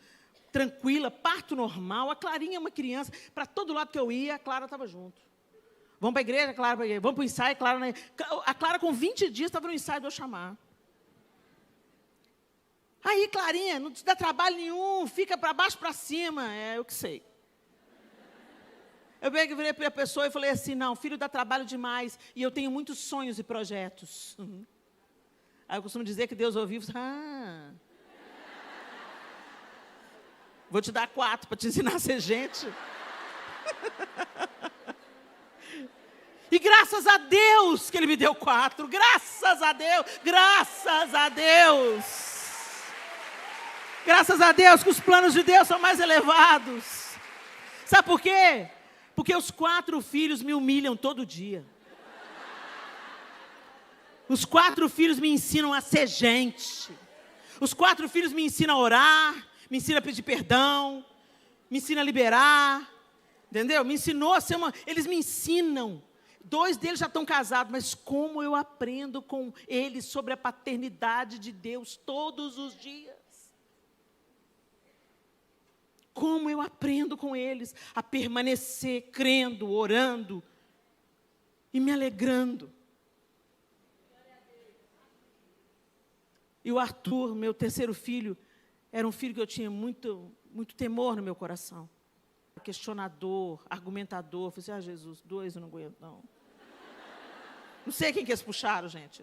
tranquila, parto normal, a Clarinha é uma criança, para todo lado que eu ia, a Clara estava junto. Vamos para a igreja, a Clara para a igreja. Vamos para o ensaio, a Clara com 20 dias estava no ensaio do chamar. Aí, Clarinha, não te dá trabalho nenhum, fica para baixo, para cima. É, eu que sei. Eu virei para a pessoa e falei assim, não, filho dá trabalho demais, e eu tenho muitos sonhos e projetos. Aí eu costumo dizer que Deus ouviu, vou te dar 4 para te ensinar a ser gente. E graças a Deus que Ele me deu 4. Graças a Deus. Graças a Deus. Graças a Deus que os planos de Deus são mais elevados. Sabe por quê? Porque os 4 filhos me humilham todo dia. Os 4 filhos me ensinam a ser gente. Os 4 filhos me ensinam a orar, me ensinam a pedir perdão, me ensinam a liberar, entendeu? Me ensinou a ser Eles me ensinam. 2 deles já estão casados, mas como eu aprendo com eles sobre a paternidade de Deus todos os dias. Como eu aprendo com eles a permanecer crendo, orando e me alegrando. E o Arthur, meu terceiro filho, era um filho que eu tinha muito temor no meu coração. Questionador, argumentador. Eu falei assim, Jesus, 2 eu não aguento, não. Não sei quem que eles puxaram, gente.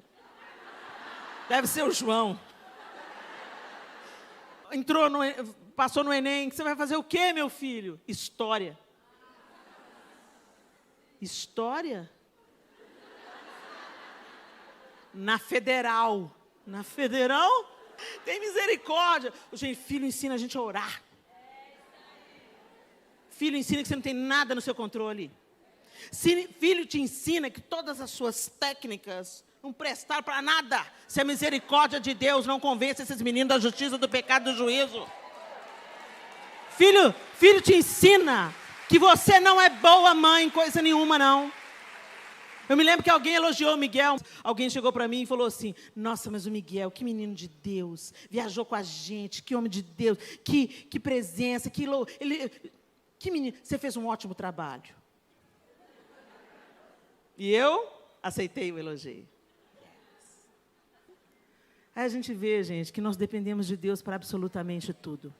Deve ser o João. Passou no Enem. Você vai fazer o quê, meu filho? História. História? Na Federal. Na Federal? Tem misericórdia. Gente, filho ensina a gente a orar. Filho ensina que você não tem nada no seu controle. Filho te ensina que todas as suas técnicas não prestaram para nada. Se a misericórdia de Deus não convence esses meninos da justiça, do pecado e do juízo. Filho te ensina que você não é boa mãe, coisa nenhuma, não. Eu me lembro que alguém elogiou o Miguel. Alguém chegou para mim e falou assim, nossa, mas o Miguel, que menino de Deus, viajou com a gente, que homem de Deus, que presença, que menino, você fez um ótimo trabalho. E eu aceitei o elogio. Aí a gente vê, gente, que nós dependemos de Deus para absolutamente tudo.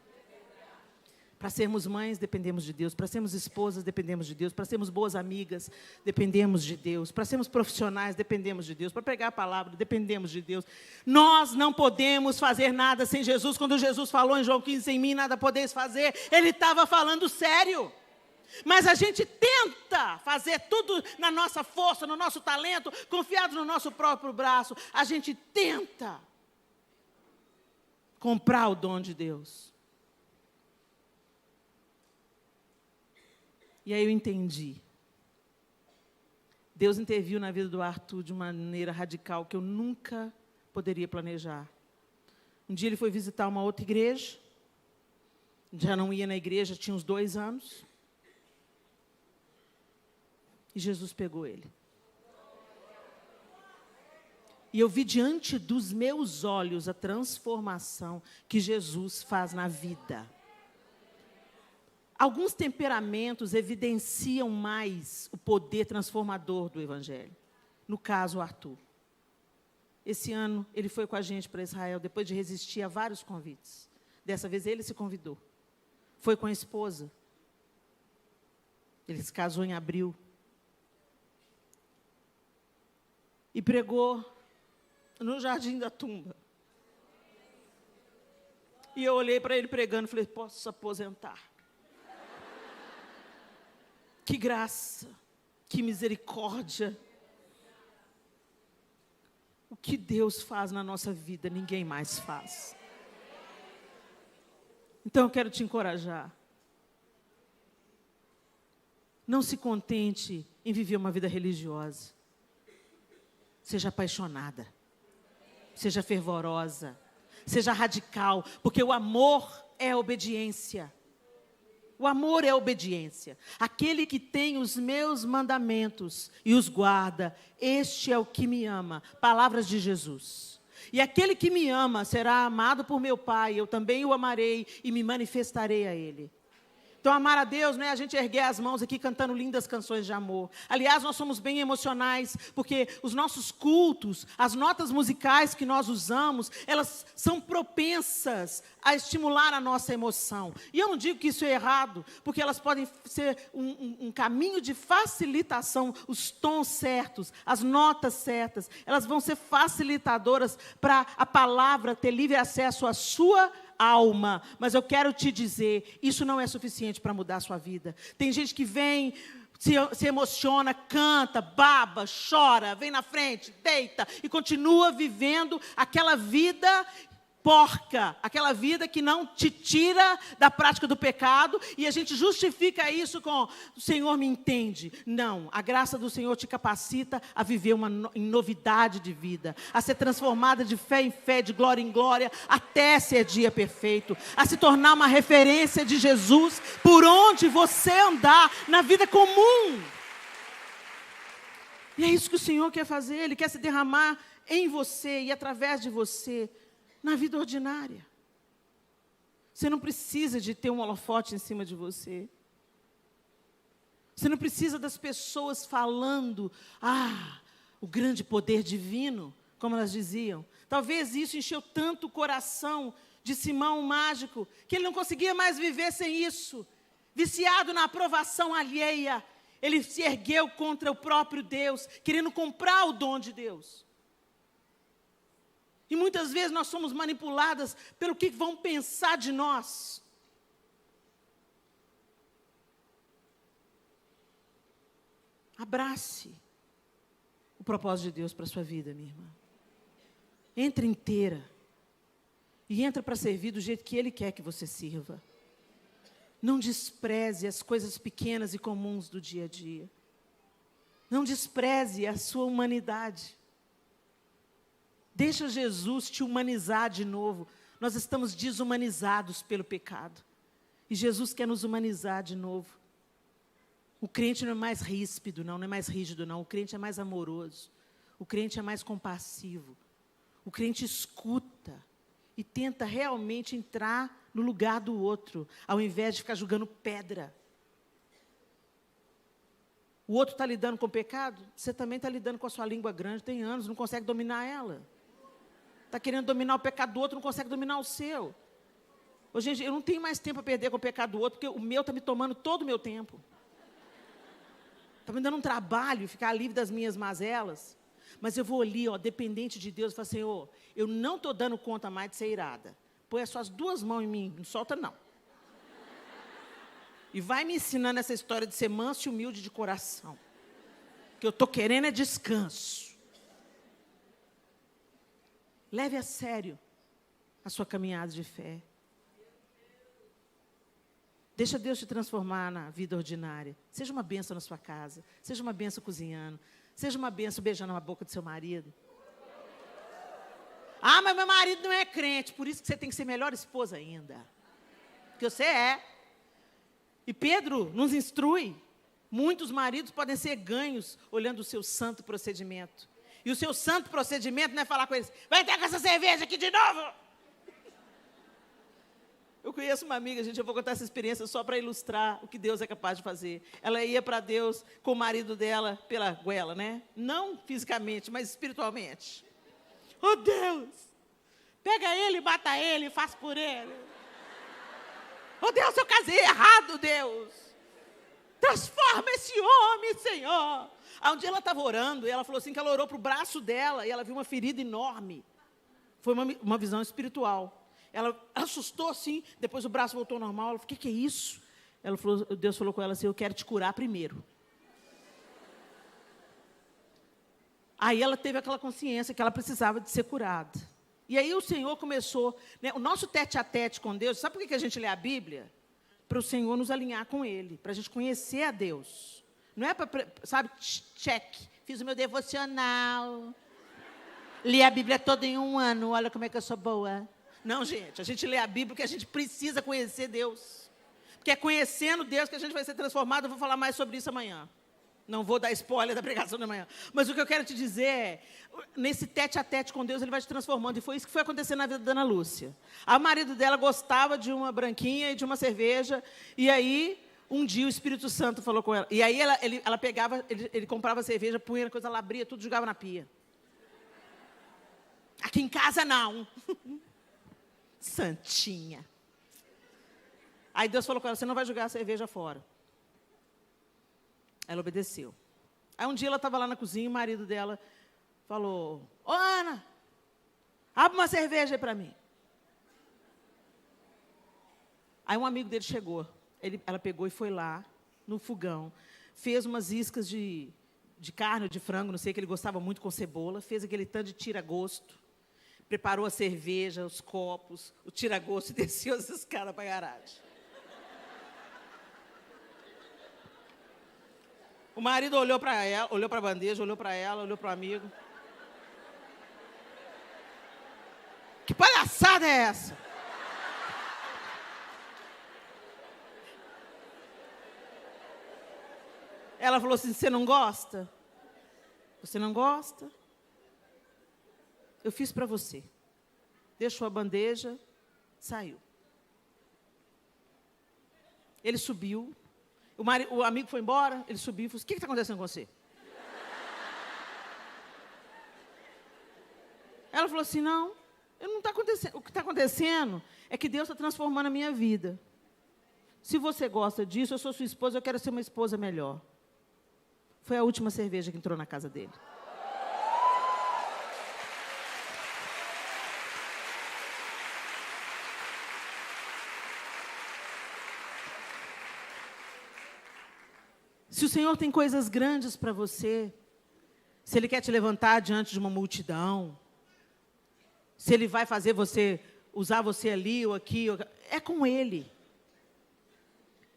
Para sermos mães, dependemos de Deus. Para sermos esposas, dependemos de Deus. Para sermos boas amigas, dependemos de Deus. Para sermos profissionais, dependemos de Deus. Para pregar a palavra, dependemos de Deus. Nós não podemos fazer nada sem Jesus. Quando Jesus falou em João 15, sem mim nada podeis fazer, Ele estava falando sério. Mas a gente tenta fazer tudo na nossa força, no nosso talento, confiado no nosso próprio braço. A gente tenta comprar o dom de Deus. E aí eu entendi. Deus interviu na vida do Arthur de uma maneira radical que eu nunca poderia planejar. Um dia ele foi visitar uma outra igreja. Já não ia na igreja, tinha uns 2 anos. E Jesus pegou ele. E eu vi diante dos meus olhos a transformação que Jesus faz na vida. Alguns temperamentos evidenciam mais o poder transformador do Evangelho. No caso, o Arthur. Esse ano, ele foi com a gente para Israel, depois de resistir a vários convites. Dessa vez, ele se convidou. Foi com a esposa. Ele se casou em abril. E pregou no Jardim da Tumba. E eu olhei para ele pregando e falei, posso aposentar. Que graça, que misericórdia. O que Deus faz na nossa vida, ninguém mais faz. Então eu quero te encorajar. Não se contente em viver uma vida religiosa. Seja apaixonada. Seja fervorosa. Seja radical. Porque o amor é obediência. O amor é obediência. Aquele que tem os meus mandamentos e os guarda, este é o que me ama. Palavras de Jesus. E aquele que me ama será amado por meu Pai, eu também o amarei e me manifestarei a Ele. Então, amar a Deus não é a gente erguer as mãos aqui cantando lindas canções de amor. Aliás, nós somos bem emocionais, porque os nossos cultos, as notas musicais que nós usamos, elas são propensas a estimular a nossa emoção. E eu não digo que isso é errado, porque elas podem ser um caminho de facilitação, os tons certos, as notas certas, elas vão ser facilitadoras para a palavra ter livre acesso à sua alma, mas eu quero te dizer, isso não é suficiente para mudar a sua vida. Tem gente que vem se emociona, canta, baba, chora, vem na frente, deita e continua vivendo aquela vida porca, aquela vida que não te tira da prática do pecado, e a gente justifica isso com: o Senhor me entende. Não, a graça do Senhor te capacita a viver em novidade de vida, a ser transformada de fé em fé, de glória em glória, até ser dia perfeito, a se tornar uma referência de Jesus por onde você andar na vida comum. E é isso que o Senhor quer fazer. Ele quer se derramar em você e através de você na vida ordinária. Você não precisa de ter um holofote em cima de você. Você não precisa das pessoas falando: o grande poder divino, como elas diziam. Talvez isso encheu tanto o coração de Simão o mágico, que ele não conseguia mais viver sem isso. Viciado na aprovação alheia, ele se ergueu contra o próprio Deus, querendo comprar o dom de Deus. E muitas vezes nós somos manipuladas pelo que vão pensar de nós. Abrace o propósito de Deus para a sua vida, minha irmã. Entre inteira. E entra para servir do jeito que Ele quer que você sirva. Não despreze as coisas pequenas e comuns do dia a dia. Não despreze a sua humanidade. Deixa Jesus te humanizar de novo. Nós estamos desumanizados pelo pecado. E Jesus quer nos humanizar de novo. O crente não é mais ríspido, não é mais rígido, não. O crente é mais amoroso. O crente é mais compassivo. O crente escuta e tenta realmente entrar no lugar do outro, ao invés de ficar julgando pedra. O outro está lidando com o pecado, você também está lidando com a sua língua grande, tem anos, não consegue dominar ela. Está querendo dominar o pecado do outro, não consegue dominar o seu. Ô, gente, eu não tenho mais tempo a perder com o pecado do outro, porque o meu está me tomando todo o meu tempo. Está me dando um trabalho ficar livre das minhas mazelas. Mas eu vou ali, dependente de Deus, e falo: Senhor, eu não estou dando conta mais de ser irada. Põe as suas duas mãos em mim, não solta não. E vai me ensinando essa história de ser manso e humilde de coração. O que eu estou querendo é descanso. Leve a sério a sua caminhada de fé. Deixa Deus te transformar na vida ordinária. Seja uma bênção na sua casa. Seja uma bênção cozinhando. Seja uma bênção beijando a boca do seu marido. Mas meu marido não é crente. Por isso que você tem que ser melhor esposa ainda. Porque você é. E Pedro nos instrui. Muitos maridos podem ser ganhos olhando o seu santo procedimento. E o seu santo procedimento não é falar com eles: vai entrar com essa cerveja aqui de novo. Eu conheço uma amiga, gente, eu vou contar essa experiência só para ilustrar o que Deus é capaz de fazer. Ela ia para Deus com o marido dela pela goela, né? Não fisicamente, mas espiritualmente. Oh, Deus, pega ele, mata ele, faz por ele. Oh, Deus, eu casei errado, Deus. Transforma esse homem, Senhor. Aí um dia ela estava orando, e ela falou assim, que ela orou para o braço dela, e ela viu uma ferida enorme. Foi uma visão espiritual. Ela assustou assim, depois o braço voltou ao normal. Ela falou: o que é isso? Deus falou com ela assim: eu quero te curar primeiro. Aí ela teve aquela consciência que ela precisava de ser curada. E aí o Senhor começou, né, o nosso tete-a-tete com Deus. Sabe por que a gente lê a Bíblia? Para o Senhor nos alinhar com Ele, para a gente conhecer a Deus. Não é para, sabe, check, fiz o meu devocional, li a Bíblia toda em um ano, olha como é que eu sou boa. Não, gente, a gente lê a Bíblia porque a gente precisa conhecer Deus. Porque é conhecendo Deus que a gente vai ser transformado. Eu vou falar mais sobre isso amanhã. Não vou dar spoiler da pregação de amanhã. Mas o que eu quero te dizer é, nesse tete-a-tete com Deus, Ele vai te transformando. E foi isso que foi acontecendo na vida da Ana Lúcia. O marido dela gostava de uma branquinha e de uma cerveja. E aí, um dia o Espírito Santo falou com ela. E aí ela pegava, ele comprava cerveja, punha na coisa, ela abria tudo, jogava na pia. Aqui em casa, não. Santinha. Aí Deus falou com ela: você não vai jogar a cerveja fora. Ela obedeceu. Aí um dia ela estava lá na cozinha e o marido dela falou: ô Ana, abre uma cerveja aí para mim. Aí um amigo dele chegou. Ela pegou e foi lá no fogão, fez umas iscas de carne ou de frango, não sei, que ele gostava muito com cebola, fez aquele tanto de tira-gosto, preparou a cerveja, os copos, o tira-gosto e desceu as escadas para a garagem. O marido olhou para ela, olhou para a bandeja, olhou para ela, olhou para o amigo. Que palhaçada é essa? Ela falou assim, você não gosta? Você não gosta? Eu fiz para você. Deixou a bandeja, saiu. Ele subiu. O amigo foi embora, ele subiu e falou assim, o que está acontecendo com você? Ela falou assim, não está acontecendo. O que está acontecendo é que Deus está transformando a minha vida. Se você gosta disso, eu sou sua esposa, eu quero ser uma esposa melhor. Foi a última cerveja que entrou na casa dele. Se o Senhor tem coisas grandes para você, se Ele quer te levantar diante de uma multidão, se Ele vai fazer você, usar você ali ou aqui, é com Ele.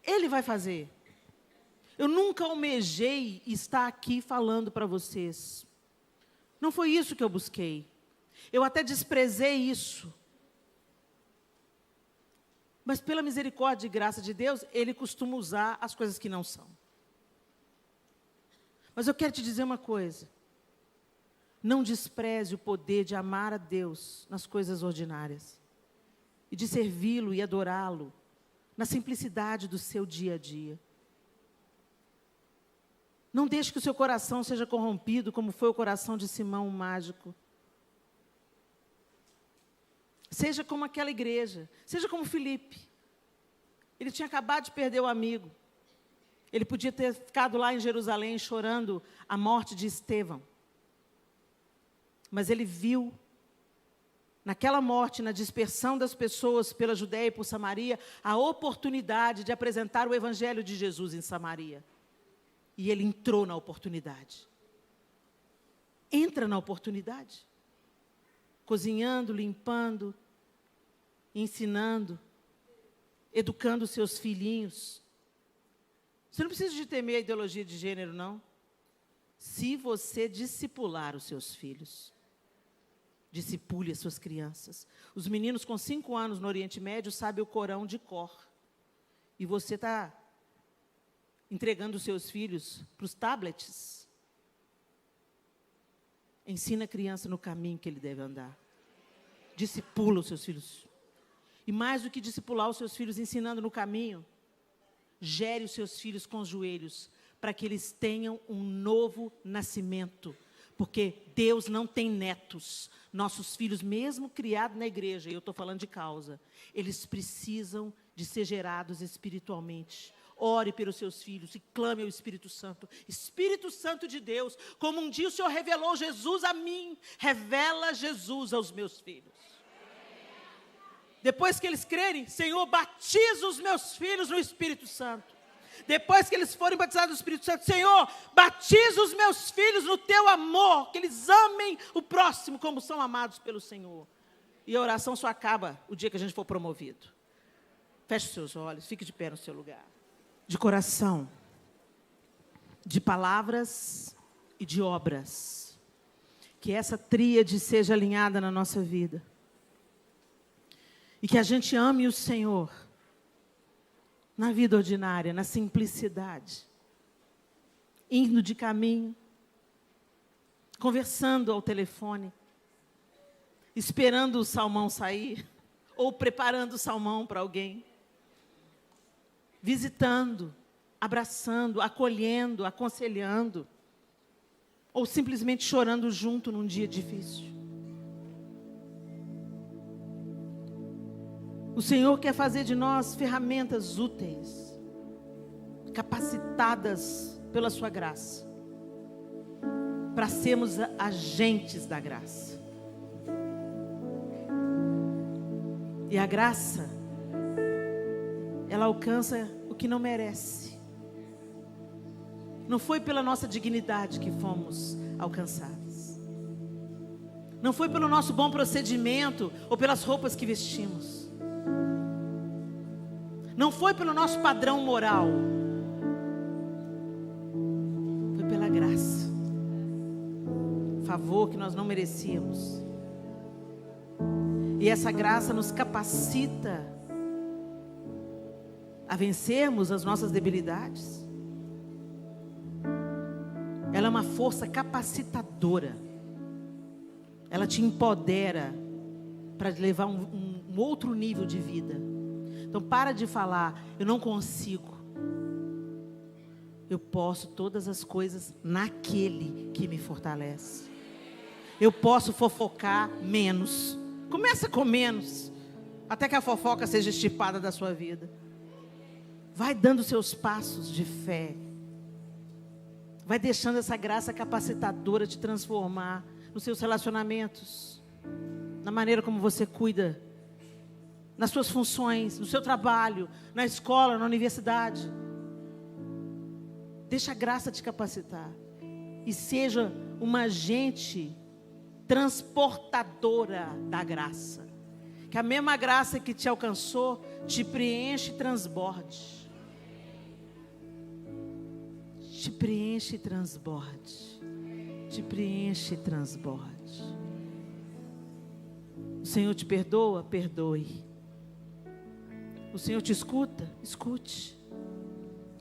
Ele vai fazer. Eu nunca almejei estar aqui falando para vocês. Não foi isso que eu busquei. Eu até desprezei isso. Mas pela misericórdia e graça de Deus, Ele costuma usar as coisas que não são. Mas eu quero te dizer uma coisa. Não despreze o poder de amar a Deus nas coisas ordinárias. E de servi-lo e adorá-lo na simplicidade do seu dia a dia. Não deixe que o seu coração seja corrompido, como foi o coração de Simão, o mágico. Seja como aquela igreja, seja como Filipe. Ele tinha acabado de perder o amigo. Ele podia ter ficado lá em Jerusalém chorando a morte de Estevão. Mas ele viu, naquela morte, na dispersão das pessoas pela Judéia e por Samaria, a oportunidade de apresentar o Evangelho de Jesus em Samaria. E ele entrou na oportunidade. Entra na oportunidade. Cozinhando, limpando, ensinando, educando seus filhinhos. Você não precisa de temer a ideologia de gênero, não. Se você discipular os seus filhos, discipule as suas crianças. Os meninos com 5 anos no Oriente Médio sabem o Corão de cor. E você está entregando os seus filhos para os tablets. Ensina a criança no caminho que ele deve andar. Discipula os seus filhos. E mais do que discipular os seus filhos ensinando no caminho, gere os seus filhos com os joelhos, para que eles tenham um novo nascimento. Porque Deus não tem netos. Nossos filhos, mesmo criados na igreja, e eu estou falando de causa, eles precisam de ser gerados espiritualmente. Ore pelos seus filhos e clame ao Espírito Santo. Espírito Santo de Deus, como um dia o Senhor revelou Jesus a mim, revela Jesus aos meus filhos. Depois que eles crerem, Senhor, batiza os meus filhos no Espírito Santo. Depois que eles forem batizados no Espírito Santo, Senhor, batiza os meus filhos no teu amor, que eles amem o próximo como são amados pelo Senhor. E a oração só acaba o dia que a gente for promovido. Feche os seus olhos, fique de pé no seu lugar. De coração, de palavras e de obras. Que essa tríade seja alinhada na nossa vida. E que a gente ame o Senhor na vida ordinária, na simplicidade. Indo de caminho, conversando ao telefone, esperando o salmão sair, ou preparando o salmão para alguém. Visitando, abraçando, acolhendo, aconselhando, ou simplesmente chorando junto num dia difícil. O Senhor quer fazer de nós ferramentas úteis, capacitadas pela sua graça, para sermos agentes da graça. E a graça, ela alcança o que não merece. Não foi pela nossa dignidade que fomos alcançados. Não foi pelo nosso bom procedimento ou pelas roupas que vestimos. Não foi pelo nosso padrão moral. Foi pela graça. Favor que nós não merecíamos. E essa graça nos capacita a vencermos as nossas debilidades. Ela é uma força capacitadora. Ela te empodera para levar um outro nível de vida. Então para de falar, eu não consigo. Eu posso todas as coisas naquele que me fortalece. Eu posso fofocar menos. Começa com menos, até que a fofoca seja extirpada da sua vida. Vai dando seus passos de fé. Vai deixando essa graça capacitadora te transformar nos seus relacionamentos, na maneira como você cuida, nas suas funções, no seu trabalho, na escola, na universidade. Deixa a graça te capacitar. E seja uma agente transportadora da graça. Que a mesma graça que te alcançou, te preenche e transborde. Te preenche e transborde. Te preenche e transborde. O Senhor te perdoa? Perdoe. O Senhor te escuta? Escute.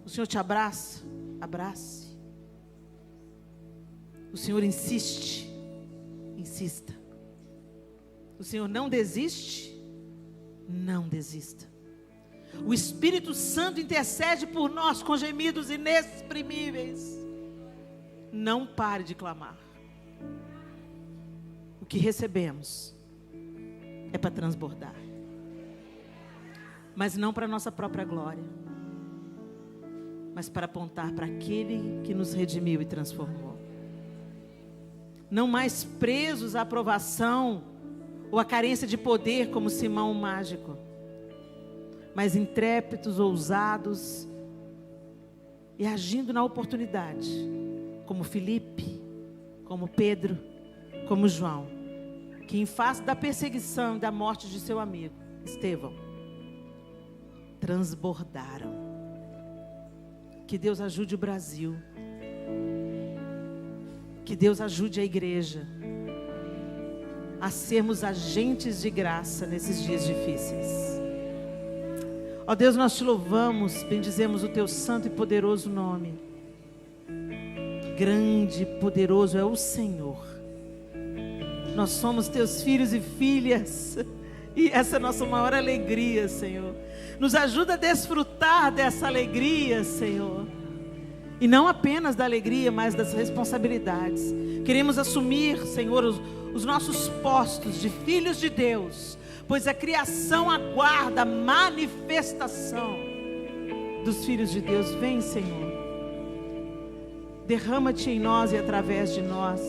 O Senhor te abraça? Abrace. O Senhor insiste? Insista. O Senhor não desiste? Não desista. O Espírito Santo intercede por nós com gemidos inexprimíveis. Não pare de clamar. O que recebemos é para transbordar. Mas não para a nossa própria glória, mas para apontar para aquele que nos redimiu e transformou. Não mais presos à aprovação ou à carência de poder como Simão o mágico, mas intrépidos, ousados e agindo na oportunidade, como Filipe, como Pedro, como João, que em face da perseguição e da morte de seu amigo Estevão, transbordaram. Que Deus ajude o Brasil. Que Deus ajude a igreja a sermos agentes de graça nesses dias difíceis. Ó Deus, nós te louvamos, bendizemos o teu santo e poderoso nome. Grande e poderoso é o Senhor. Nós somos teus filhos e filhas, e essa é a nossa maior alegria, Senhor. Nos ajuda a desfrutar dessa alegria, Senhor. E não apenas da alegria, mas das responsabilidades. Queremos assumir, Senhor, os nossos postos de filhos de Deus, pois a criação aguarda a manifestação dos filhos de Deus. Vem, Senhor. Derrama-te em nós e através de nós.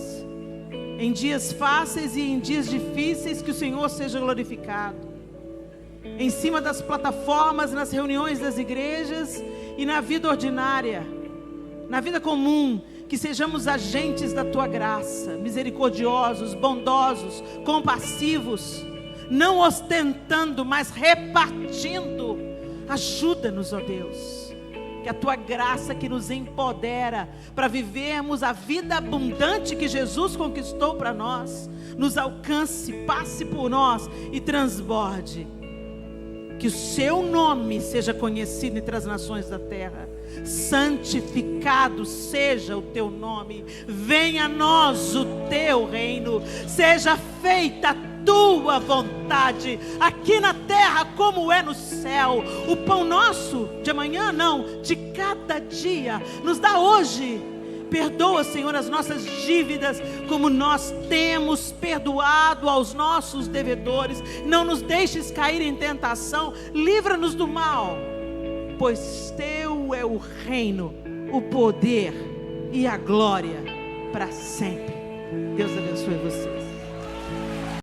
Em dias fáceis e em dias difíceis, que o Senhor seja glorificado. Em cima das plataformas, nas reuniões das igrejas e na vida ordinária, na vida comum, que sejamos agentes da tua graça, misericordiosos, bondosos, compassivos, não ostentando, mas repartindo. Ajuda-nos, ó Deus, que a tua graça que nos empodera para vivermos a vida abundante que Jesus conquistou para nós, nos alcance, passe por nós e transborde. Que o seu nome seja conhecido entre as nações da terra. Santificado seja o teu nome. Venha a nós o teu reino. Seja feita a tua vontade, aqui na terra como é no céu. O pão nosso de amanhã, não, de cada dia, nos dá hoje. Perdoa, Senhor, as nossas dívidas, como nós temos perdoado aos nossos devedores. Não nos deixes cair em tentação, livra-nos do mal, pois teu é o reino, o poder e a glória para sempre. Deus abençoe vocês.